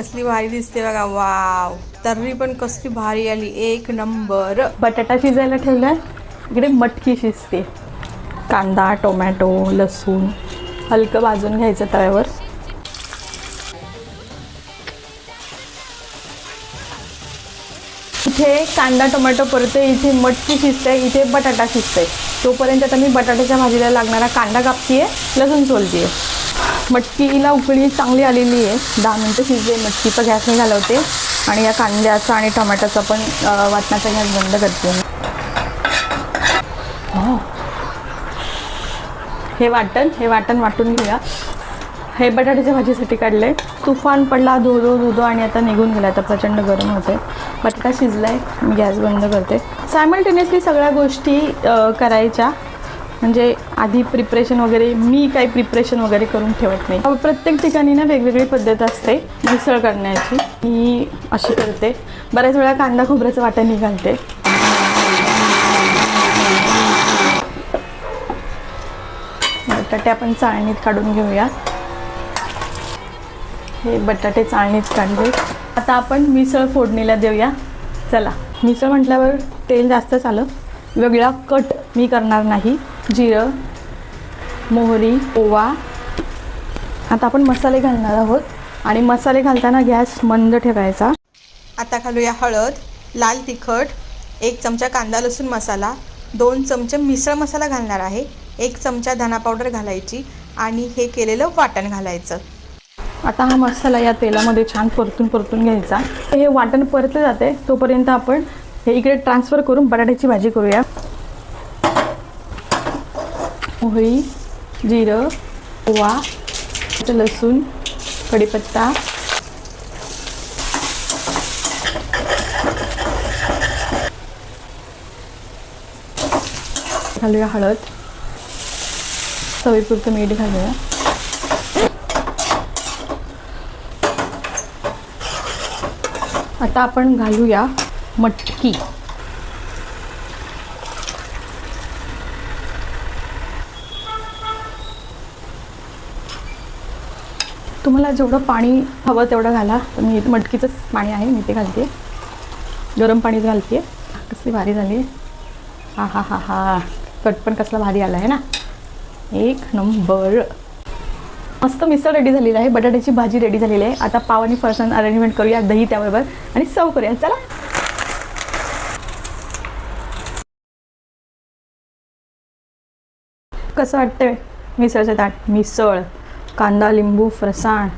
कसली भारी दिसते बघा. वाव, तर्री पण कसली भारी आली, एक नंबर. बटाटा शिजायला ठेवलाय, इकडे मटकी शिजते. कांदा, टोमॅटो, लसूण हलकं भाजून घ्यायचं तव्यावर. इथे कांदा टोमॅटो परते, इथे मटकी शिजते, इथे बटाटा शिजते. तोपर्यंत आता मी बटाट्याच्या भाजीला लागणारा कांदा कापतीये, लसूण सोलतीये. मटकीला उकळी चांगली आलेली आहे. 10 मिनटं शिजले. मटकीचा गॅस मी घालवते आणि या कांद्याचा आणि टोमॅटोचा पण वाटणाचा गॅस बंद करते. हे वाटण वाटून घेऊया. हे बटाट्याच्या भाजीसाठी काढले. तुफान पडला, धो आणि आता निघून गेला. आता प्रचंड गरम होते. बटाटा शिजलाय, मी गॅस बंद करते. सायमल्टेनियसली सगळ्या गोष्टी करायच्या, म्हणजे आधी प्रिपरेशन वगैरे, मी काही प्रिपरेशन वगैरे करून ठेवत नाही. प्रत्येक ठिकाणी ना वेगवेगळी पद्धत असते मिसळ करण्याची. मी अशी करते. बऱ्याच वेळा कांदा खोबऱ्याचं वाटण घालते. बटाटे आपण चाळणीत काढून घेऊया. हे बटाटे चाळणीत काढले. आता आपण मिसळ फोडणीला देऊया. चला, मिसळ म्हटल्यावर तेल जास्तच आलं. वेगळा कट मी करणार नाही. जिरं, मोहरी, ओवा. आता आपण मसाले घालणार आहोत आणि मसाले घालताना गॅस मंद ठेवायचा. आता घालूया हळद, लाल तिखट, 1 चमचा कांदा लसूण मसाला, 2 चमचे मिसळ मसाला घालणार आहे, 1 चमचा धना पावडर घालायची आणि हे केलेलं वाटण घालायचं. आता हा मसाला या तेलामध्ये छान परतून घ्यायचा. हे वाटण परतलं जाते तोपर्यंत आपण हे इकडे ट्रान्सफर करून बटाट्याची भाजी करूया. मोहरी, जिरं, ओवा, लसूण, कढीपत्ता, घालूया हळद, चवीपुरतं मीठ घालूया. आता आपण घालूया मटकी. तुम्हाला जेवढं पाणी हवं तेवढं घाला. तर मी मटकीचंच पाणी आहे, मी ते घालते. गरम पाणीच घालते. कसली भारी झाली. हा हा हा हा, कट पण कसला भारी आला आहे ना, एक नंबर. मस्त मिसळ रेडी झालेली आहे. बटाट्याची भाजी रेडी झालेली आहे. आता पाव आणि फरसाण अरेंजमेंट करूया, दही त्याबरोबर, आणि सर्व करूया. चला. कसं वाटतंय मिसळचं ताट? मिसळ, कांदा, लिंबू, फरसाण.